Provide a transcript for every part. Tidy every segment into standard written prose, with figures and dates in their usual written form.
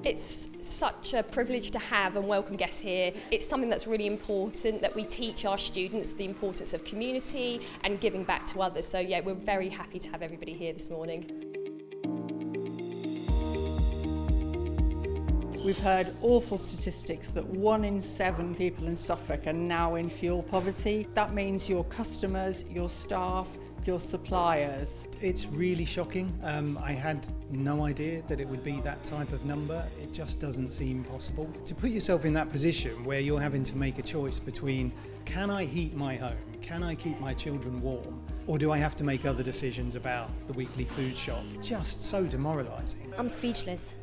It's such a privilege to have and welcome guests here. It's something that's really important, that we teach our students the importance of community and giving back to others. So yeah, we're very happy to have everybody here this morning. We've heard awful statistics that 1 in 7 people in Suffolk are now in fuel poverty. That means your customers, your staff, your suppliers. It's really shocking. I had no idea that it would be that type of number. It just doesn't seem possible. To put yourself in that position where you're having to make a choice between, can I heat my home? Can I keep my children warm? Or do I have to make other decisions about the weekly food shop? Just so demoralising. I'm speechless.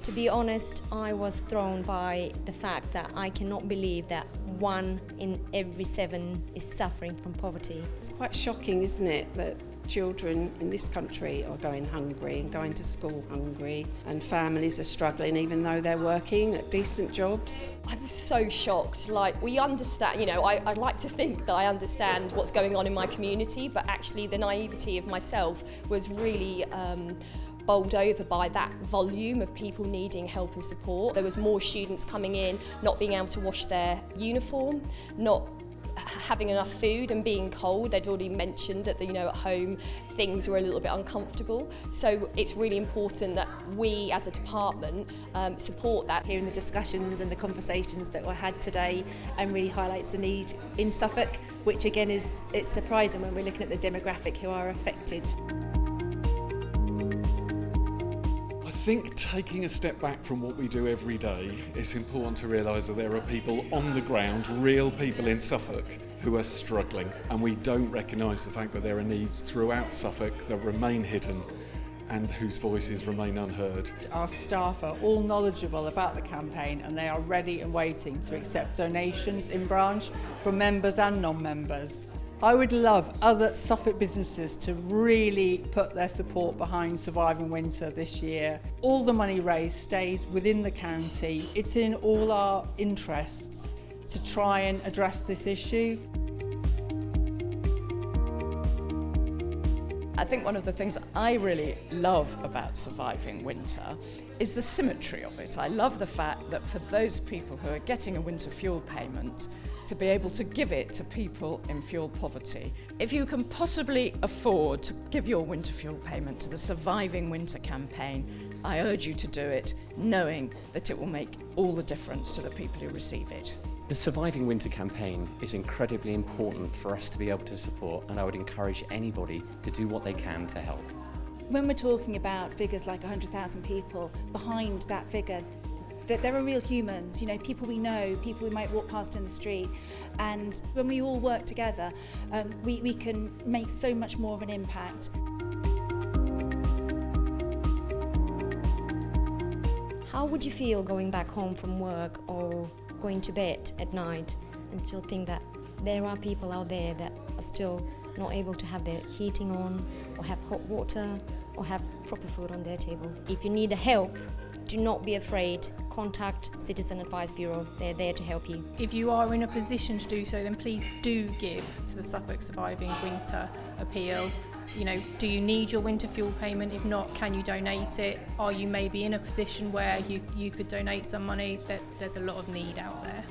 To be honest, I was thrown by the fact that I cannot believe that 1 in every 7 is suffering from poverty. It's quite shocking, isn't it, that children in this country are going hungry and going to school hungry, and families are struggling even though they're working at decent jobs. I was so shocked. Like, we understand, I'd like to think that I understand what's going on in my community, but actually the naivety of myself was really bowled over by that volume of people needing help and support. There was more students coming in, not being able to wash their uniform, not having enough food and being cold. They'd already mentioned that at home things were a little bit uncomfortable. So it's really important that we as a department support that. Hearing the discussions and the conversations that were had today really highlights the need in Suffolk, which again it's surprising when we're looking at the demographic who are affected. I think taking a step back from what we do every day, it's important to realise that there are people on the ground, real people in Suffolk, who are struggling, and we don't recognise the fact that there are needs throughout Suffolk that remain hidden and whose voices remain unheard. Our staff are all knowledgeable about the campaign and they are ready and waiting to accept donations in branch from members and non-members. I would love other Suffolk businesses to really put their support behind Surviving Winter this year. All the money raised stays within the county. It's in all our interests to try and address this issue. I think one of the things I really love about Surviving Winter is the symmetry of it. I love the fact that for those people who are getting a winter fuel payment, to be able to give it to people in fuel poverty. If you can possibly afford to give your winter fuel payment to the Surviving Winter campaign, I urge you to do it, knowing that it will make all the difference to the people who receive it. The Surviving Winter campaign is incredibly important for us to be able to support, and I would encourage anybody to do what they can to help. When we're talking about figures like 100,000 people, behind that figure, that there are real humans, people we know, people we might walk past in the street, and when we all work together, we can make so much more of an impact. How would you feel going back home from work or going to bed at night and still think that there are people out there that are still not able to have their heating on or have hot water or have proper food on their table? If you need help, do not be afraid. Contact Citizen Advice Bureau. They're there to help you. If you are in a position to do so, then please do give to the Suffolk Surviving Winter appeal. Do you need your winter fuel payment? If not, can you donate it? Are you maybe in a position where you could donate some money? There's a lot of need out there.